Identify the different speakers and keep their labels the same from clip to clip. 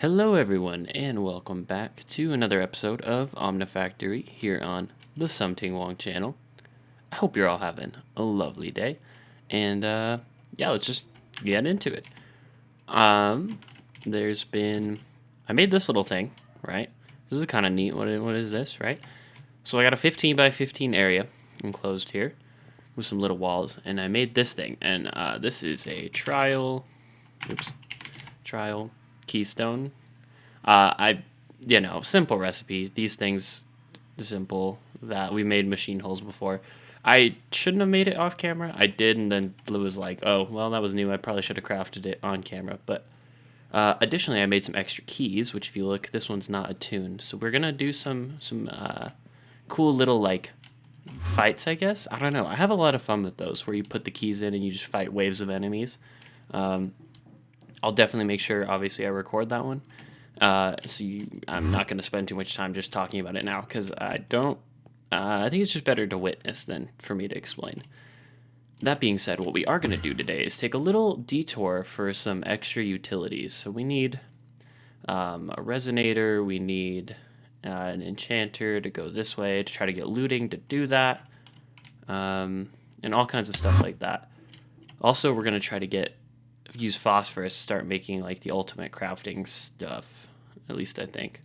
Speaker 1: Hello, everyone, and welcome back to another episode of Omnifactory here on the Something Wong channel. I hope you're all having a lovely day, and yeah, let's just get into it. There's been I made this little thing, right? This is kind of neat. What is this, right? So I got a 15 by 15 area enclosed here with some little walls, and I made this thing, and this is a trial keystone. Simple recipe. These things, simple, that we made machine holes before. I shouldn't have made it off camera. I did, and then was like, oh, well, that was new. I probably should have crafted it on camera. But additionally, I made some extra keys, which if you look, this one's not attuned. So we're going to do some cool little, like, fights, I guess. I don't know. I have a lot of fun with those, where you put the keys in and you just fight waves of enemies. I'll definitely make sure, obviously, I record that one. I'm not going to spend too much time just talking about it now, because I think it's just better to witness than for me to explain. That being said, what we are going to do today is take a little detour for some extra utilities. So we need a resonator, we need an enchanter to go this way to try to get looting to do that, and all kinds of stuff like that. Also, we're going to try to use phosphorus, start making like the ultimate crafting stuff, at least I think.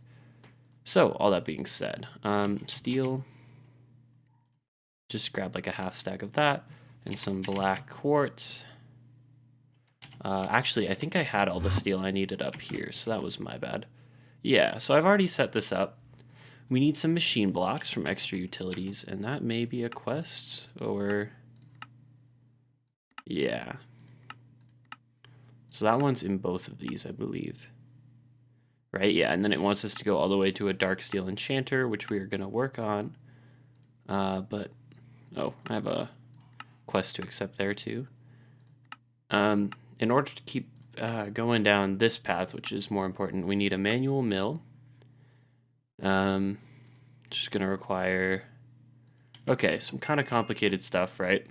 Speaker 1: So all that being said, steel, just grab like a half stack of that and some black quartz. Actually, I think I had all the steel I needed up here, so that was my bad. Yeah, so I've already set this up. We need some machine blocks from extra utilities, and that may be a quest, or yeah. So that one's in both of these, I believe. Right, yeah, and then it wants us to go all the way to a dark steel enchanter, which we are going to work on. But, I have a quest to accept there too. In order to keep going down this path, which is more important, we need a manual mill. Just going to require, some kind of complicated stuff, right?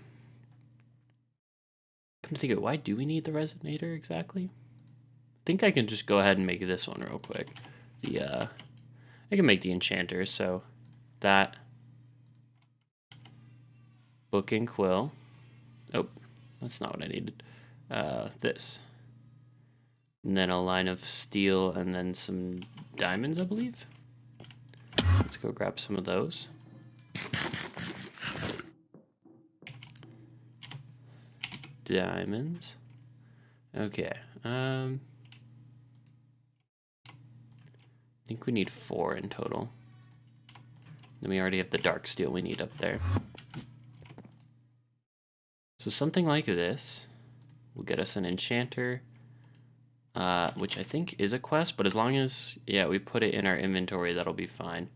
Speaker 1: Come to think of it, why do we need the resonator exactly? I think I can just go ahead and make this one real quick. I can make the enchanter, so that book and quill. Oh, that's not what I needed. This. And then a line of steel and then some diamonds, I believe. Let's go grab some of those. Diamonds. Okay. I think we need 4 in total. Then we already have the dark steel we need up there. So something like this will get us an enchanter, which I think is a quest, but as long as, we put it in our inventory, that'll be fine.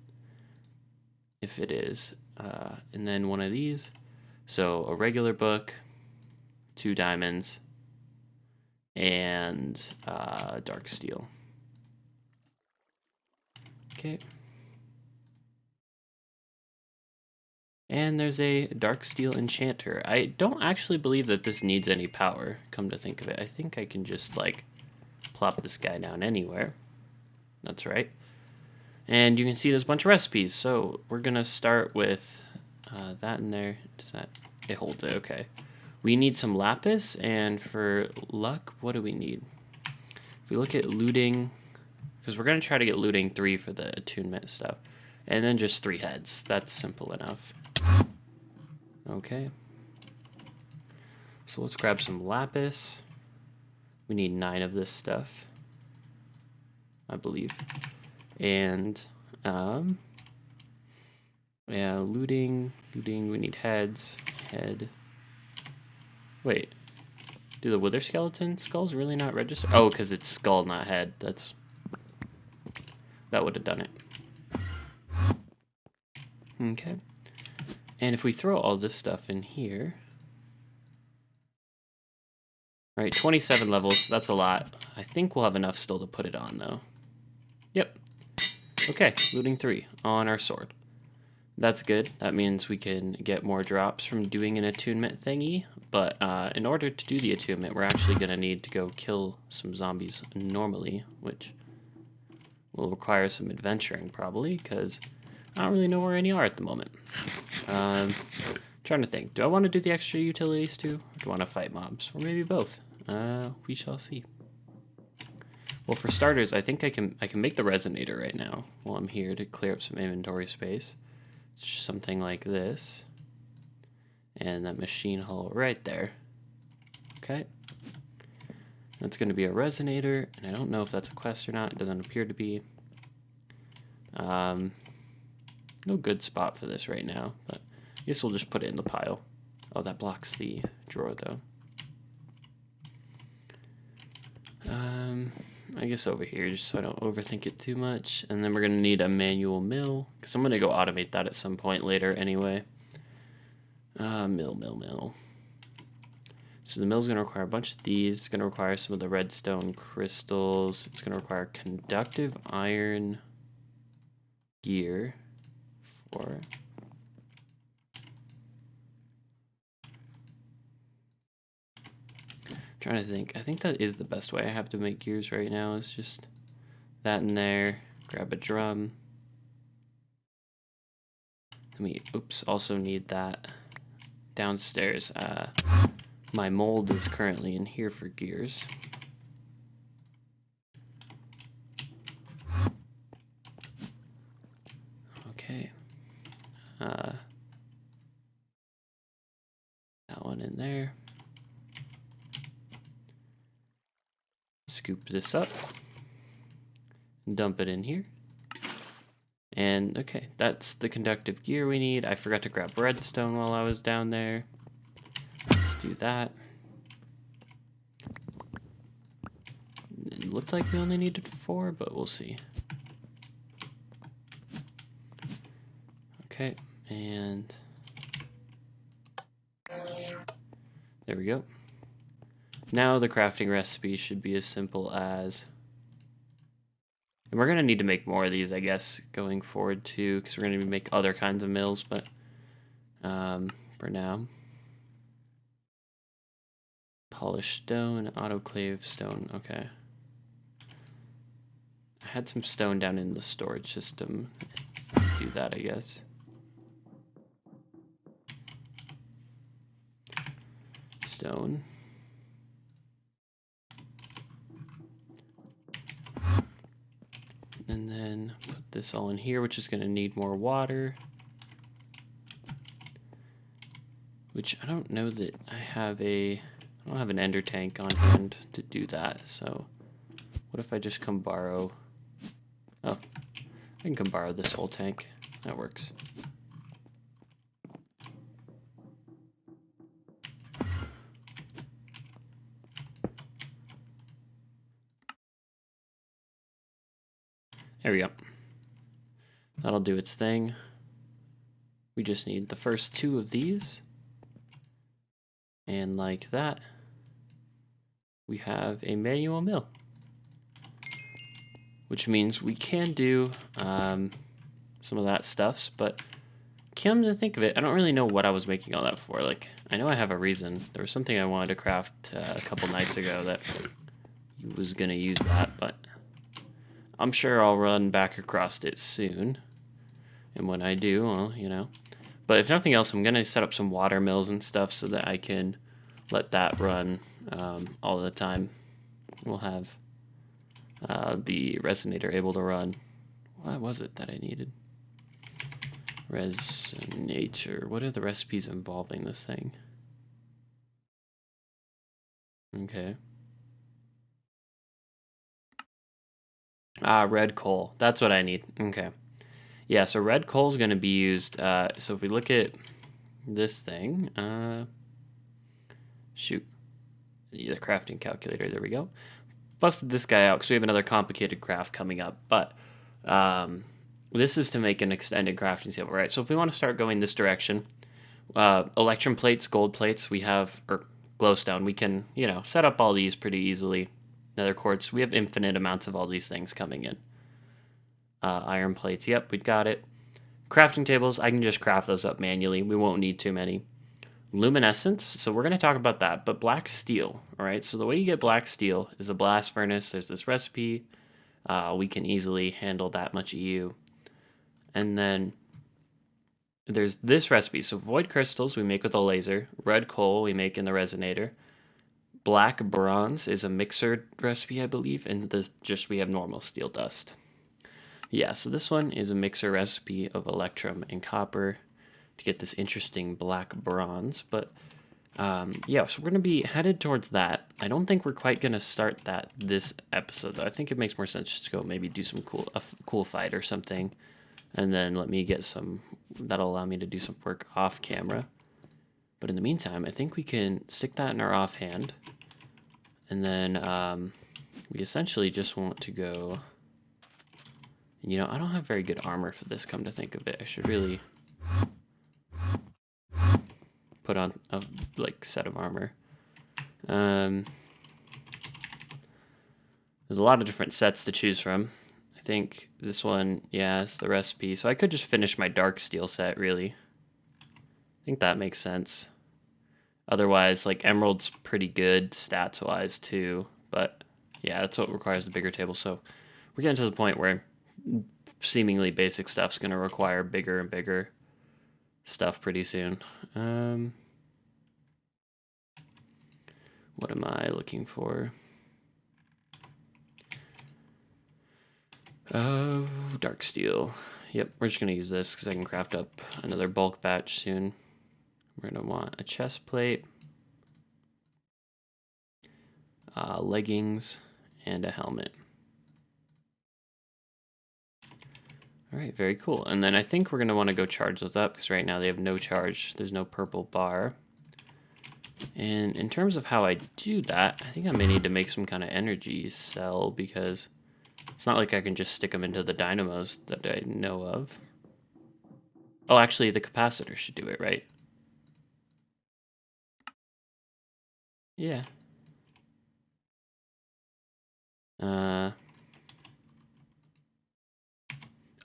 Speaker 1: If it is. And then one of these. So a regular book, 2 diamonds, and dark steel. Okay. And there's a dark steel enchanter. I don't actually believe that this needs any power, come to think of it. I think I can just, like, plop this guy down anywhere. That's right. And you can see there's a bunch of recipes. So we're going to start with that in there. It holds it, okay. We need some lapis, and for luck, what do we need? If we look at looting, because we're going to try to get looting 3 for the attunement stuff, and then just 3 heads. That's simple enough. Okay. So let's grab some lapis. We need 9 of this stuff, I believe. And, looting, we need heads, head. Wait, do the wither skeleton skulls really not register? Oh, because it's skull, not head. That would have done it. Okay. And if we throw all this stuff in here, right, 27 levels, that's a lot. I think we'll have enough still to put it on, though. Yep. Okay, looting 3 on our sword. That's good. That means we can get more drops from doing an attunement thingy, but in order to do the attunement, we're actually going to need to go kill some zombies normally, which will require some adventuring probably, because I don't really know where any are at the moment. Trying to think, do I want to do the extra utilities too? Or do I want to fight mobs? Or maybe both? We shall see. Well, for starters, I think I can make the resonator right now while I'm here to clear up some inventory space. It's just something like this. And that machine hull right there. Okay. That's going to be a resonator, and I don't know if that's a quest or not. It doesn't appear to be. No good spot for this right now, but I guess we'll just put it in the pile. Oh, that blocks the drawer, though. I guess over here, just so I don't overthink it too much. And then we're going to need a manual mill, because I'm going to go automate that at some point later anyway. Mill. So the mill's going to require a bunch of these. It's going to require some of the redstone crystals. It's going to require conductive iron gear for... Trying to think. I think that is the best way I have to make gears right now, is just that in there. Grab a drum. Let me, also need that downstairs. My mold is currently in here for gears. Okay. That one in there. Scoop this up. Dump it in here. And okay, that's the conductive gear we need. I forgot to grab redstone while I was down there. Let's do that. It looked like we only needed 4, but we'll see. Okay, and there we go. Now the crafting recipe should be as simple as... And we're going to need to make more of these, I guess, going forward too, because we're going to make other kinds of mills, but for now. Polished stone, autoclave stone, okay. I had some stone down in the storage system. Do that, I guess. Stone. And then put this all in here, which is going to need more water. Which I don't know that I don't have an ender tank on hand to do that. So what if I just come borrow? Oh, I can come borrow this whole tank. That works. There we go. That'll do its thing. We just need the first 2 of these. And like that, we have a manual mill. Which means we can do some of that stuff, but come to think of it, I don't really know what I was making all that for. Like, I know I have a reason. There was something I wanted to craft a couple nights ago that was going to use that, but I'm sure I'll run back across it soon. And when I do, well, you know. But if nothing else, I'm going to set up some water mills and stuff so that I can let that run all the time. We'll have the resonator able to run. What was it that I needed? Resonator. What are the recipes involving this thing? Okay. Red coal. That's what I need. Okay. Yeah, so red coal is going to be used. So if we look at this thing, shoot, the crafting calculator. There we go. Busted this guy out because we have another complicated craft coming up. But this is to make an extended crafting table, right? So if we want to start going this direction, electrum plates, gold plates, we have, or glowstone, we can, you know, set up all these pretty easily. Nether quartz, we have infinite amounts of all these things coming in. Iron plates, yep, we got it. Crafting tables, I can just craft those up manually. We won't need too many. Luminescence, so we're going to talk about that, but black steel, all right? So the way you get black steel is a blast furnace. There's this recipe. we can easily handle that much EU. And then there's this recipe. So void crystals we make with a laser. Red coal we make in the resonator. Black bronze is a mixer recipe, I believe, and we have normal steel dust. Yeah, so this one is a mixer recipe of electrum and copper to get this interesting black bronze. But yeah, so we're going to be headed towards that. I don't think we're quite going to start that this episode, though. I think it makes more sense just to go maybe do some cool fight or something. And then let me get some, that'll allow me to do some work off camera. But in the meantime, I think we can stick that in our offhand. And then we essentially just want to go, you know, I don't have very good armor for this, come to think of it. I should really put on a set of armor. There's a lot of different sets to choose from. I think this one, yeah, is the recipe. So I could just finish my dark steel set, really. I think that makes sense. Otherwise, like, emerald's pretty good stats-wise, too. But, yeah, that's what requires the bigger table. So we're getting to the point where seemingly basic stuff's going to require bigger and bigger stuff pretty soon. What am I looking for? Oh, dark steel. Yep, we're just going to use this because I can craft up another bulk batch soon. We're going to want a chest plate, leggings, and a helmet. All right, very cool. And then I think we're going to want to go charge those up because right now they have no charge. There's no purple bar. And in terms of how I do that, I think I may need to make some kind of energy cell because it's not like I can just stick them into the dynamos that I know of. Oh, actually, the capacitor should do it, right? Yeah.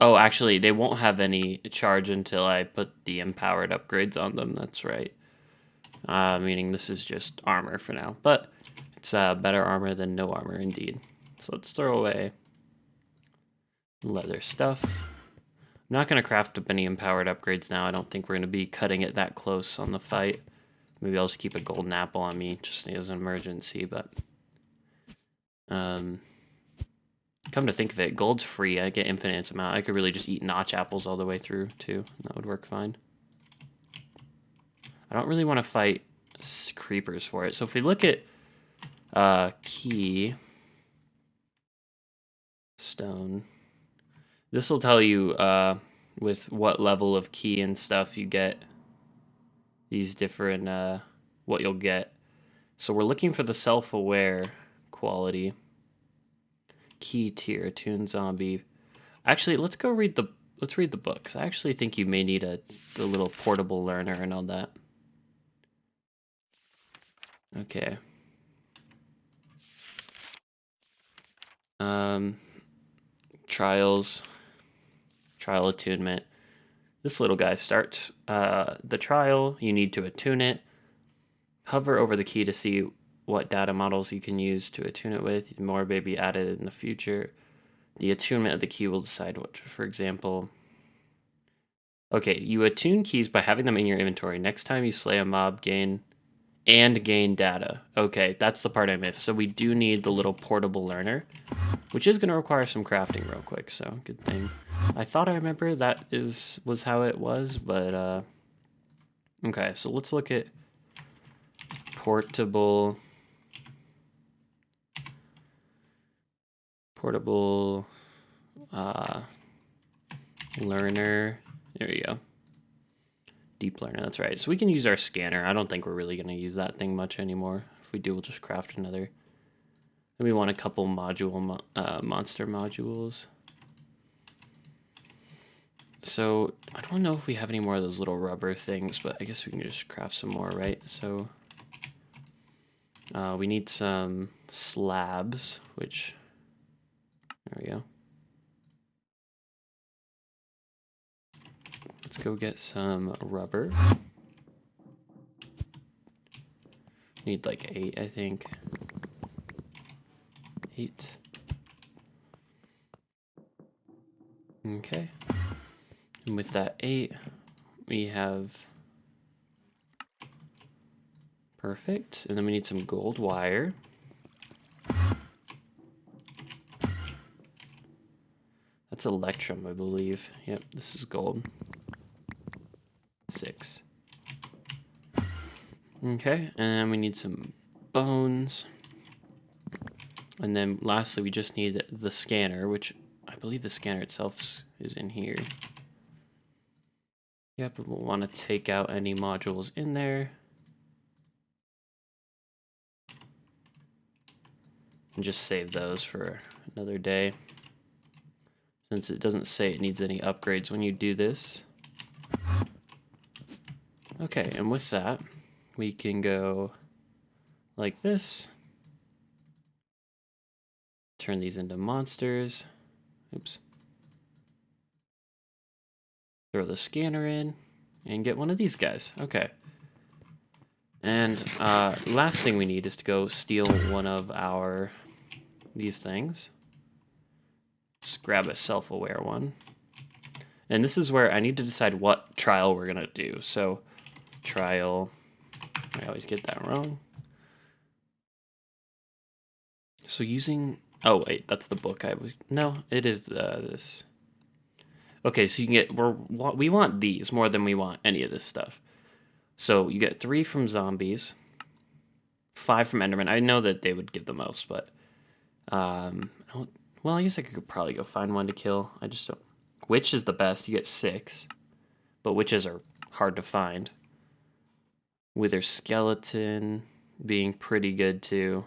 Speaker 1: Oh, actually, they won't have any charge until I put the empowered upgrades on them. That's right. Meaning this is just armor for now. But it's better armor than no armor, indeed. So let's throw away leather stuff. I'm not going to craft up any empowered upgrades now. I don't think we're going to be cutting it that close on the fight. Maybe I'll just keep a golden apple on me just as an emergency, but... come to think of it, gold's free. I get infinite amount. I could really just eat notch apples all the way through, too. That would work fine. I don't really want to fight creepers for it. So if we look at key stone, this will tell you with what level of key and stuff you get these different, what you'll get. So we're looking for the self-aware quality. Key tier, Toon Zombie. Actually, let's read the book, because I actually think you may need the little portable learner and all that. Okay. Trials. Trial attunement. This little guy starts the trial. You need to attune it. Hover over the key to see what data models you can use to attune it with. More may be added in the future. The attunement of the key will decide what, for example... Okay, you attune keys by having them in your inventory. Next time you slay a mob, gain data. Okay, that's the part I missed. So we do need the little portable learner, which is going to require some crafting real quick, so good thing. I thought I remember that was how it was, but okay, so let's look at portable learner. There you go. Deep learner, that's right. So we can use our scanner. I don't think we're really going to use that thing much anymore. If we do, we'll just craft another. And we want a couple monster modules. So I don't know if we have any more of those little rubber things, but I guess we can just craft some more, right? So we need some slabs, which, there we go. Let's go get some rubber. Need like 8, I think. 8. Okay. And with that 8, we have... Perfect. And then we need some gold wire. That's electrum, I believe. Yep, this is gold. 6. Okay, and we need some bones. And then lastly, we just need the scanner, which I believe the scanner itself is in here. Yep, but we'll want to take out any modules in there. And just save those for another day. Since it doesn't say it needs any upgrades when you do this. Okay, and with that, we can go like this. Turn these into monsters. Oops. Throw the scanner in and get one of these guys. Okay. And last thing we need is to go steal one of these things. Just grab a self-aware one. And this is where I need to decide what trial we're gonna do. So trial, I always get that wrong. So using, oh wait, that's the book no, it is this. Okay, so you can get, we want these more than we want any of this stuff. So you get 3 from zombies, 5 from Enderman. I know that they would give the most, but well, I guess I could probably go find one to kill. I just don't. Witch is the best. You get 6, but witches are hard to find. Wither skeleton being pretty good too.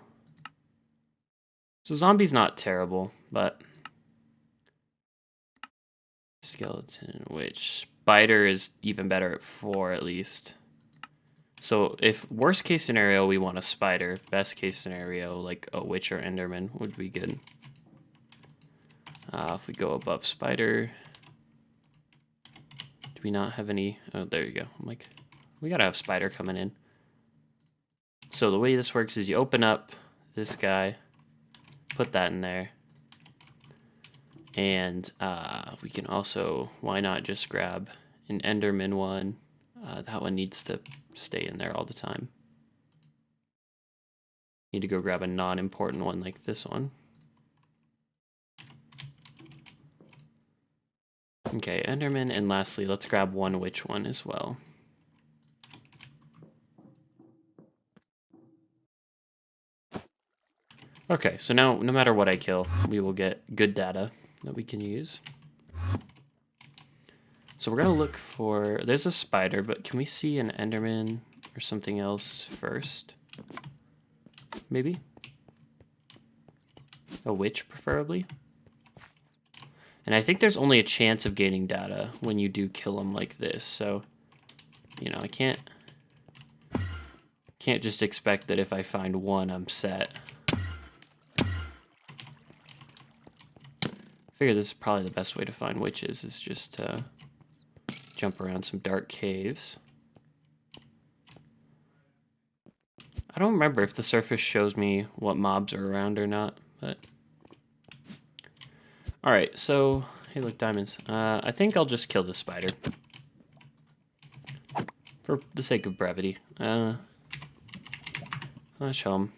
Speaker 1: So zombie's not terrible, but skeleton, witch, spider is even better at 4 at least. So if worst case scenario we want a spider, best case scenario like a witch or enderman would be good. If we go above spider, do we not have any? Oh, there you go. I'm like, we gotta have spider coming in. So the way this works is you open up this guy, put that in there, and we can also, why not just grab an enderman one? That one needs to stay in there all the time. Need to go grab a non-important one like this one. Okay, enderman, and lastly, let's grab one witch one as well. Okay, so now no matter what I kill, we will get good data that we can use. So we're gonna look for, there's a spider, but can we see an enderman or something else first? Maybe? A witch, preferably? And I think there's only a chance of gaining data when you do kill them like this, so, you know, I can't just expect that if I find one, I'm set. I figure this is probably the best way to find witches, is just jump around some dark caves. I don't remember if the surface shows me what mobs are around or not, but... Alright, so... Hey, look, diamonds. I think I'll just kill this spider. For the sake of brevity. I'll show him.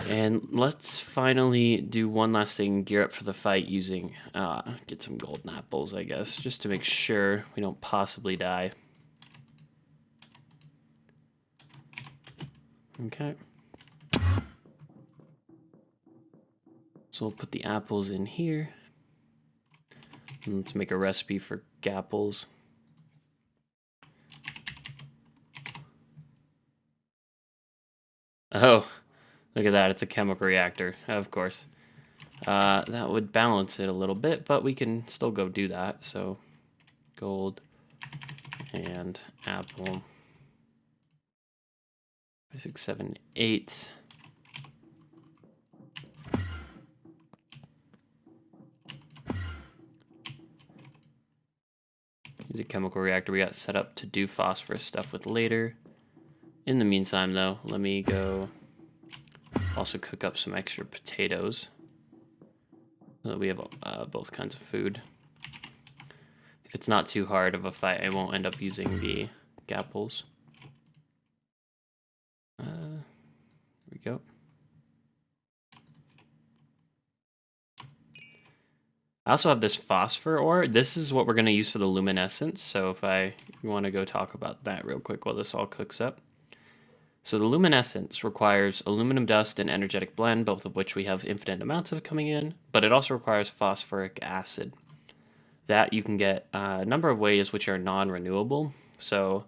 Speaker 1: And let's finally do one last thing, gear up for the fight using... get some golden apples, I guess, just to make sure we don't possibly die. Okay. So we'll put the apples in here. And let's make a recipe for gapples. Oh, look at that. It's a chemical reactor, of course. That would balance it a little bit, but we can still go do that. So gold and apple. 5, 6, 7, 8. Use a chemical reactor we got set up to do phosphorus stuff with later. In the meantime, though, let me go also cook up some extra potatoes. so that we have both kinds of food. If it's not too hard of a fight, I won't end up using the gapples. There we go. I also have this phosphor ore. This is what we're going to use for the luminescence. So if I want to go talk about that real quick while this all cooks up. So the luminescence requires aluminum dust and energetic blend, both of which we have infinite amounts of coming in, but it also requires phosphoric acid. That you can get a number of ways which are non-renewable. So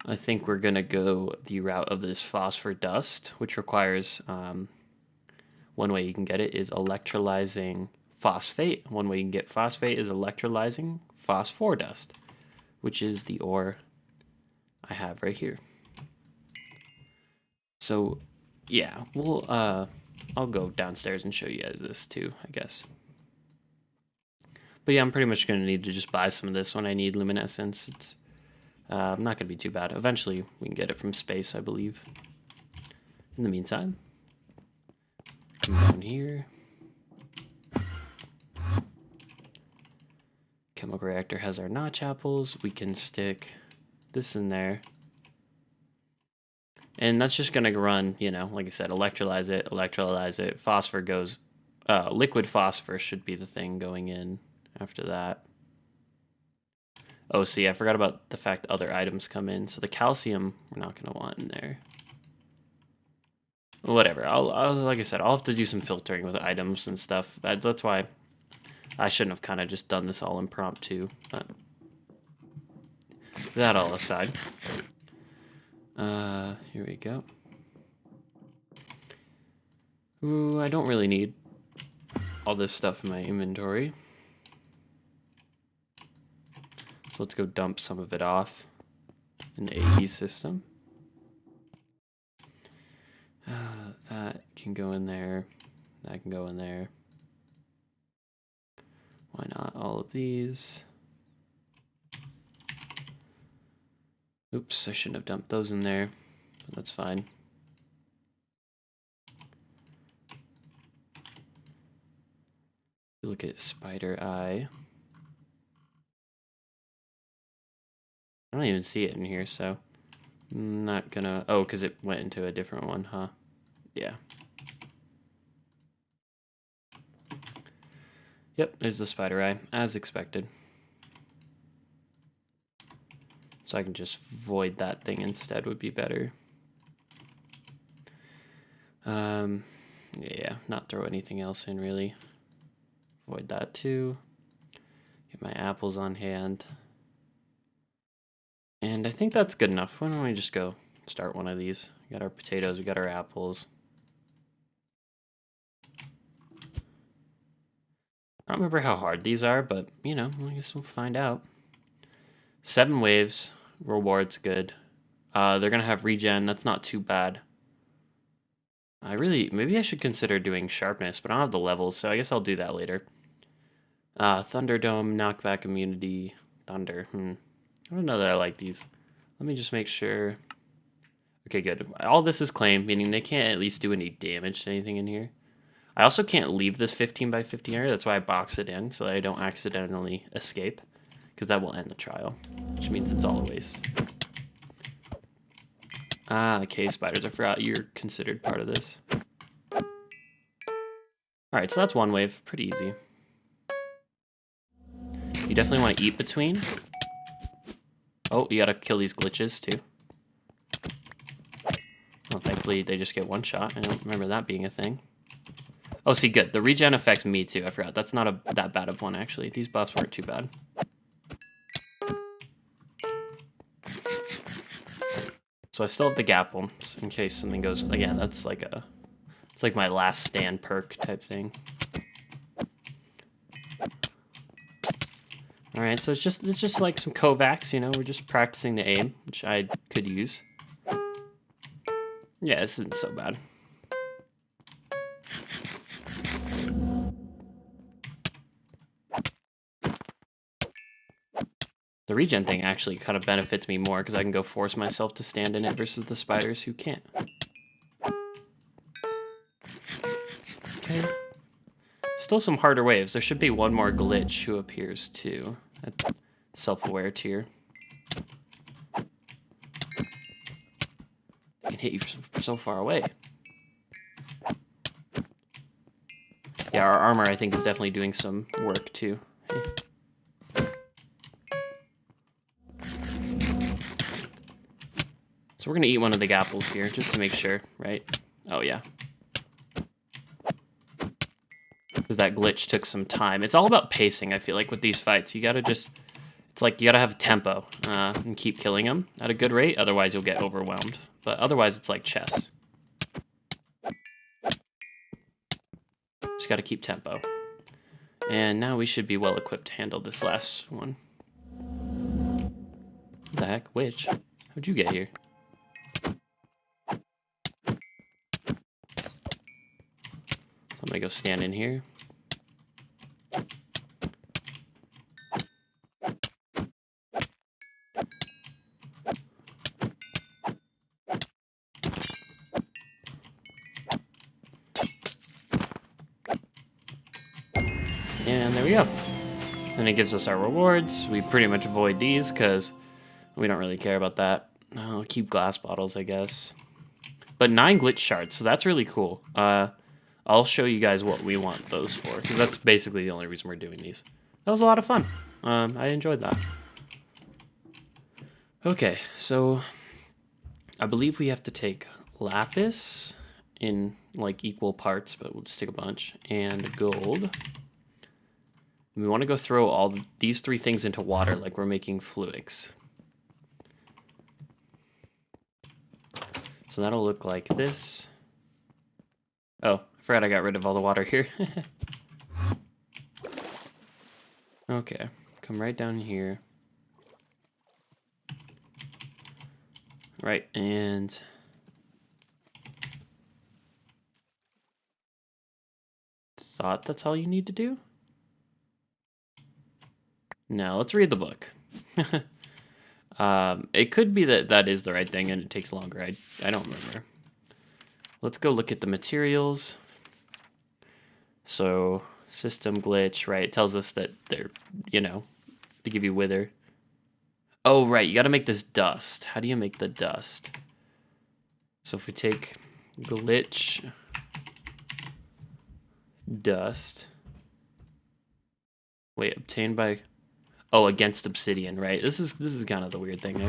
Speaker 1: I think we're going to go the route of this phosphor dust, which requires, one way you can get it is electrolyzing phosphate. One way you can get phosphate is electrolyzing phosphor dust, which is the ore I have right here. So yeah, we'll I'll go downstairs and show you guys this too, I guess. But yeah, I'm pretty much gonna need to just buy some of this when I need luminescence. It's not gonna be too bad. Eventually we can get it from space, I believe. In the meantime, come down here. Chemical reactor has our notch apples. We can stick this in there. And that's just gonna run, you know, like I said, electrolyze it. Phosphor goes, liquid phosphor should be the thing going in after that. Oh, see, I forgot about the fact other items come in. So the calcium, we're not gonna want in there. Whatever, I'll like I said, I'll have to do some filtering with items and stuff. That's why I shouldn't have kind of just done this all impromptu. But that all aside. Here we go. Ooh, I don't really need all this stuff in my inventory. So let's go dump some of it off in the AE system. That can go in there. That can go in there. Why not all of these? Oops, I shouldn't have dumped those in there, but that's fine. Look at spider eye. I don't even see it in here, so I'm not gonna... Oh, because it went into a different one, huh? Yeah. Yep, there's the spider eye, as expected. So I can just void that thing instead would be better. Yeah, not throw anything else in really. Void that too. Get my apples on hand. And I think that's good enough. Why don't we just go start one of these? We got our potatoes, we got our apples. I don't remember how hard these are, but you know, I guess we'll find out. 7 waves, reward's good. They're gonna have regen, that's not too bad. Maybe I should consider doing sharpness, but I don't have the levels, so I guess I'll do that later. Thunderdome, knockback immunity, thunder. I don't know that I like these. Let me just make sure. Okay, good. All this is claimed, meaning they can't at least do any damage to anything in here. I also can't leave this 15 by 15 area. That's why I box it in, so that I don't accidentally escape, because that will end the trial, which means it's all a waste. Ah, cave spiders. I forgot you're considered part of this. Alright, so that's one wave. Pretty easy. You definitely want to eat between. Oh, you gotta kill these glitches, too. Well, thankfully, they just get one shot. I don't remember that being a thing. Oh, see, good. The regen affects me, too. I forgot. That's not that bad of one, actually. These buffs weren't too bad. So I still have the gapple, in case something goes... Again, that's like a... It's like my last stand perk type thing. Alright, so it's just like some Kovacs, you know? We're just practicing the aim, which I could use. Yeah, this isn't so bad. The regen thing actually kind of benefits me more because I can go force myself to stand in it versus the spiders who can't. Okay. Still some harder waves. There should be one more glitch who appears too at self-aware tier. I can hit you from so far away. Yeah, our armor, I think, is definitely doing some work too. Hey. So we're gonna eat one of the apples here, just to make sure, right? Oh yeah. Because that glitch took some time. It's all about pacing, I feel like, with these fights. You gotta just... It's like you gotta have tempo and keep killing them at a good rate, otherwise you'll get overwhelmed. But otherwise, it's like chess. Just gotta keep tempo. And now we should be well equipped to handle this last one. What the heck? Witch? How'd you get here? I'm gonna go stand in here. And there we go. Then it gives us our rewards. We pretty much avoid these because we don't really care about that. I'll keep glass bottles, I guess. But 9 glitch shards, so that's really cool. I'll show you guys what we want those for, because that's basically the only reason we're doing these. That was a lot of fun. I enjoyed that. Okay, so I believe we have to take lapis in like equal parts, but we'll just take a bunch, and gold. We want to go throw all these 3 things into water like we're making fluids. So that'll look like this. Oh, I forgot I got rid of all the water here. Okay, come right down here. Right, and... Thought that's all you need to do? No, let's read the book. It could be that that is the right thing and it takes longer. I don't remember. Let's go look at the materials. So, system glitch, right? It tells us that they're, you know, they give you wither. Oh, right, you gotta make this dust. How do you make the dust? So if we take glitch dust. Wait, obtained by... Oh, against obsidian, right? This is kind of the weird thing.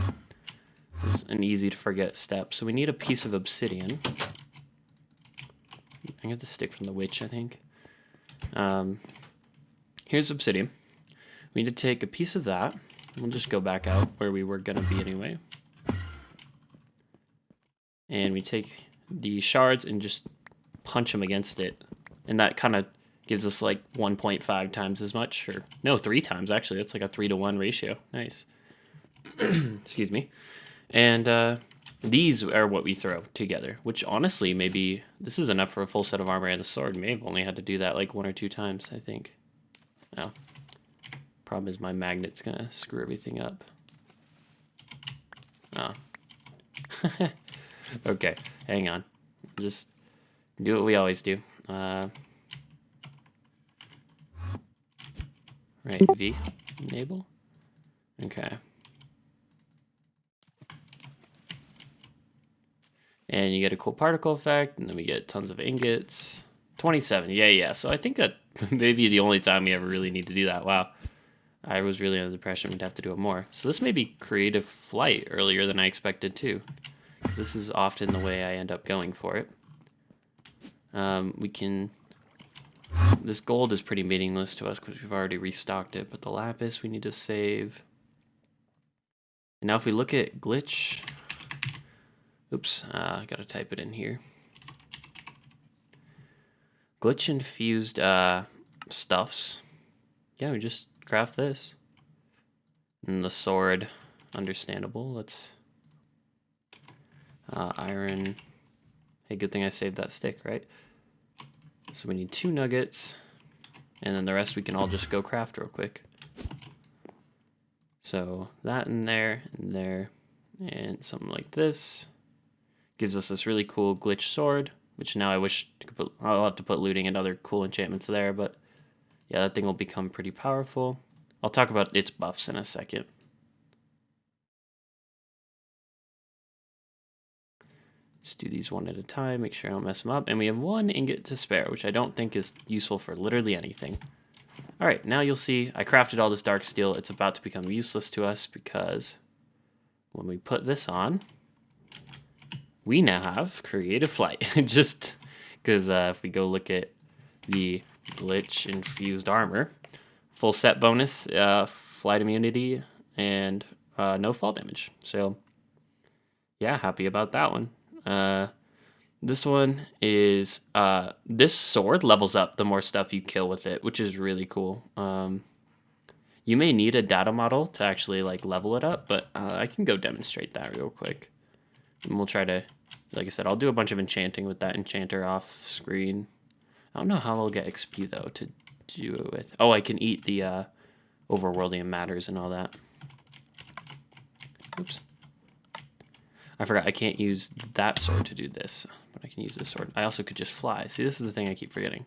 Speaker 1: This is an easy to forget step. So we need a piece of obsidian. I got the stick from the witch, I think. Here's obsidian. We need to take a piece of that. We'll just go back out where we were gonna be anyway. And we take the shards and just punch them against it. And that kind of gives us like 1.5 times as much, or no, 3 times actually. That's like a 3-to-1 ratio. Nice. Excuse me. And these are what we throw together, which honestly, maybe this is enough for a full set of armor and a sword. May have only had to do that like 1 or 2 times, I think. Oh. Problem is my magnet's gonna screw everything up. Oh. Okay, hang on. Just do what we always do. Right, V, enable. Okay. And you get a cool particle effect, and then we get tons of ingots. 27, yeah. So I think that may be the only time we ever really need to do that. Wow. I was really under the impression we'd have to do it more. So this may be creative flight earlier than I expected too. Because this is often the way I end up going for it. We can... This gold is pretty meaningless to us because we've already restocked it, but the lapis we need to save. And now if we look at glitch... Oops, I gotta type it in here. Glitch infused stuffs. Yeah, we just craft this. And the sword, understandable. Let's... iron. Hey, good thing I saved that stick, right? So we need 2 nuggets, and then the rest we can all just go craft real quick. So that in there, and something like this. Gives us this really cool glitch sword. which now I wish I could put, I'll have to put looting and other cool enchantments there, but yeah, that thing will become pretty powerful. I'll talk about its buffs in a second. Let's do these one at a time, make sure I don't mess them up. And we have 1 ingot to spare, which I don't think is useful for literally anything. All right, now you'll see I crafted all this dark steel. It's about to become useless to us because when we put this on, we now have creative flight. Just because if we go look at the glitch infused armor, full set bonus, flight immunity, and no fall damage. So yeah, happy about that one. This one is this sword levels up the more stuff you kill with it, which is really cool. You may need a data model to actually like level it up, but I can go demonstrate that real quick. And we'll try to, like I said, I'll do a bunch of enchanting with that enchanter off screen. I don't know how I'll get XP though to do it with. Oh, I can eat the overworlding matters and all that. Oops. I forgot I can't use that sword to do this, but I can use this sword. I also could just fly. See, this is the thing I keep forgetting.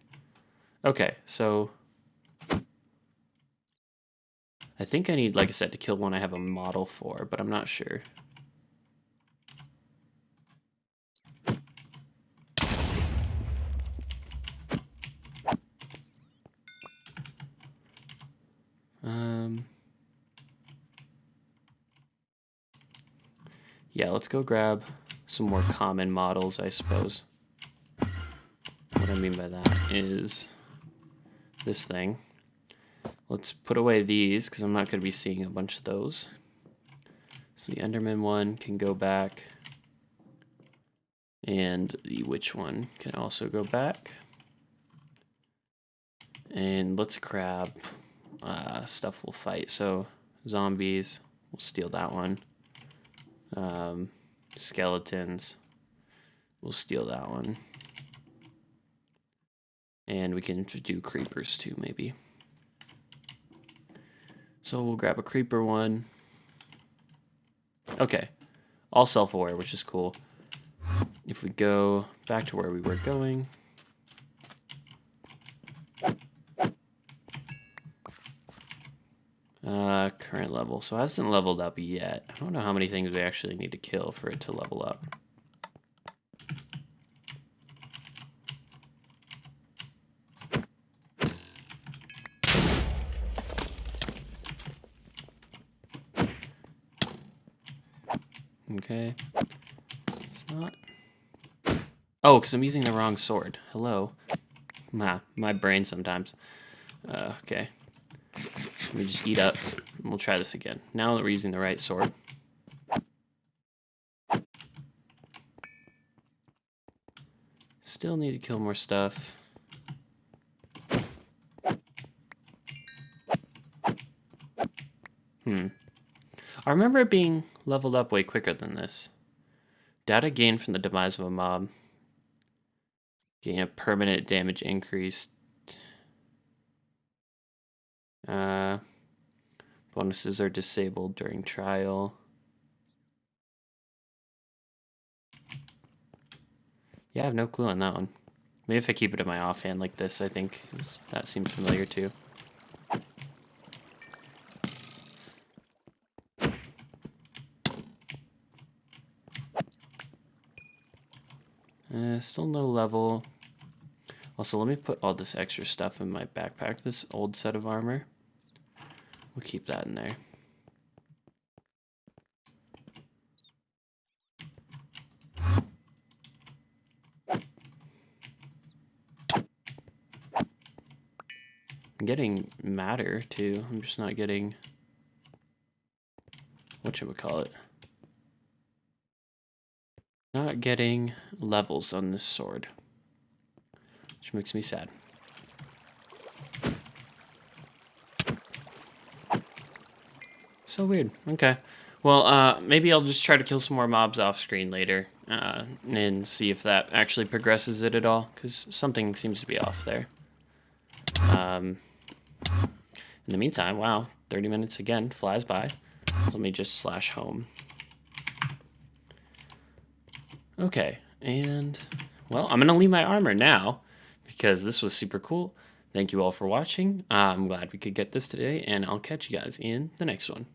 Speaker 1: Okay, so I think I need, like I said, to kill one I have a model for, but I'm not sure. Yeah, let's go grab some more common models, I suppose. What I mean by that is this thing. Let's put away these because I'm not going to be seeing a bunch of those. So the Enderman one can go back. And the Witch one can also go back. And let's grab stuff we'll fight. So zombies, we'll steal that one. Skeletons, we'll steal that one. And we can do creepers too, maybe. So we'll grab a creeper one. Okay, all self-aware, which is cool. If we go back to where we were going. Current level. So it hasn't leveled up yet. I don't know how many things we actually need to kill for it to level up. Okay. It's not. Oh, because I'm using the wrong sword. Hello. My brain sometimes. Okay. Let me just eat up, and we'll try this again. Now that we're using the right sword. Still need to kill more stuff. I remember it being leveled up way quicker than this. Data gained from the demise of a mob. Gain a permanent damage increase. Bonuses are disabled during trial. Yeah, I have no clue on that one. Maybe if I keep it in my offhand like this, I think that seems familiar too. Still no level. Also, let me put all this extra stuff in my backpack. This old set of armor. We'll keep that in there. I'm getting matter too. I'm just not getting, whatchamacallit? Not getting levels on this sword, which makes me sad. So weird. Okay. Well, maybe I'll just try to kill some more mobs off screen later and see if that actually progresses it at all, because something seems to be off there. In the meantime, wow, 30 minutes again flies by. So let me just /home. Okay, and well, I'm going to leave my armor now because this was super cool. Thank you all for watching. I'm glad we could get this today, and I'll catch you guys in the next one.